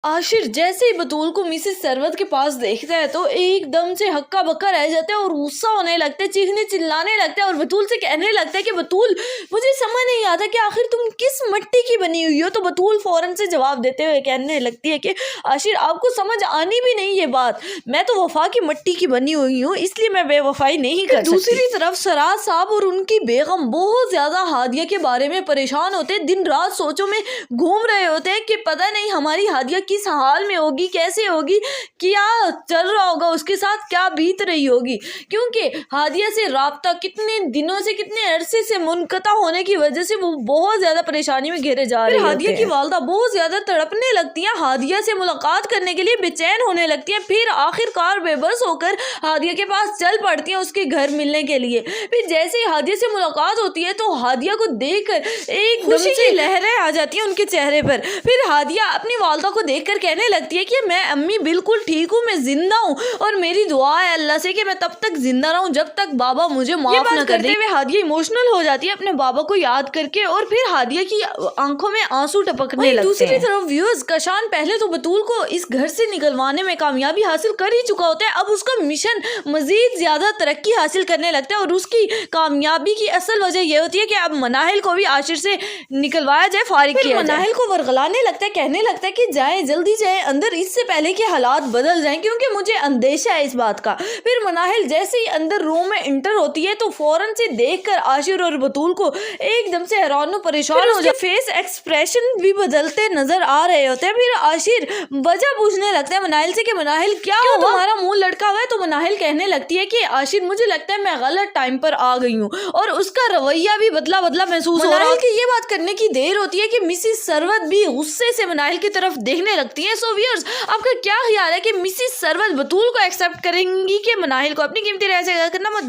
आशिर जैसे ही बतूल को मिसेस सरवत के पास देखता है तो एकदम से हक्का बक्का रह जाता है और गुस्सा होने लगता है, चीखने चिल्लाने लगता है और बतूल से कहने लगता है कि बतूल, मुझे समझ नहीं आता कि आखिर तुम किस मिट्टी की बनी हुई हो। तो बतूल फौरन से जवाब देते हुए कहने लगती है कि आशिर, आपको समझ आनी भी नहीं ये बात, मैं तो वफा की मिट्टी की बनी हुई हूँ, इसलिए मैं बेवफाई नहीं कर सकती। दूसरी तरफ सराज साहब और उनकी बेगम बहुत ज्यादा हादिया के बारे में परेशान होते, दिन रात सोचों में घूम रहे होते हैं कि पता नहीं हमारी हादिया किस हाल में होगी, कैसे होगी, क्या चल रहा होगा उसके साथ, क्या बीत रही होगी, क्योंकि हादिया से राब्ता कितने दिनों से, कितने अरसे से मुनक़ता होने की वजह से वो बहुत ज्यादा परेशानी में घिरे जा रहे हैं। हादिया की वालदा बहुत ज्यादा तड़पने लगती हैं, हादिया से मुलाकात करने के लिए बेचैन होने लगती हैं, फिर आखिरकार बेबस होकर हादिया के पास चल पड़ती हैं उसके घर मिलने के लिए। फिर जैसे ही हादिया से मुलाकात होती है तो हादिया को देखकर एक खुशी की लहरें आ जाती हैं उनके चेहरे पर। फिर हादिया अपनी वालदा को देखकर कहने लगती है कि मैं अम्मी बिल्कुल ठीक हूँ, मैं जिंदा हूँ और मेरी दुआ है अल्लाह से कि मैं तब तक जिंदा रहूँ जब तक बाबा मुझे माफ न कर दे। हादिया इमोशनल हो जाती है अपने बाबा को याद करके और फिर हादिया की आंखों में आंसू टपकने लगते हैं। दूसरी तरफ व्यूअर्स, कशान पहले तो बतूल को इस घर से निकलवाने में कामयाबी हासिल कर ही चुका होता है, अब उसका मिशन मजीद ज्यादा तरक्की हासिल करने लगता है और उसकी कामयाबी की असल वजह यह होती है कि अब मनाहिल को भी आशिर से निकलवाया जाए, फारिग किया जाए। मनाहिल को वर्गलाने लगता है, कहने लगता है कि जाए जल्दी जाए अंदर, इससे पहले कि हालात बदल जाएं, क्योंकि मुझे अंदेशा है इस बात का। फिर मनाहिल जैसे ही अंदर रूम में इंटर होती है तो फौरन से देखकर आशिर और बतूल को एकदम से हैरान और परेशान हो जाए, फेस एक्सप्रेशन भी बदलते नजर आ रहे होते हैं। फिर आशिर वजह पूछने लगता है मनाहिल से कि मनाहिल क्या हुआ, तुम्हारा मुंह लटका हुआ है। तो मनाहिल कहने लगती है कि आशिर, मुझे लगता है मैं गलत टाइम पर आ गई हूँ, और उसका रवैया भी बदला बदला महसूस हो रहा है। कि ये बात करने की देर होती है कि मिसेस सरवत भी गुस्से से मनाहिल की तरफ देखने लगती है। सो व्यूअर्स, आपका क्या ख्याल है कि मिसेस सरवत बतूल को एक्सेप्ट करेंगी कि मनाहिल को? अपनी कीमती राय से करना मत भूलिए।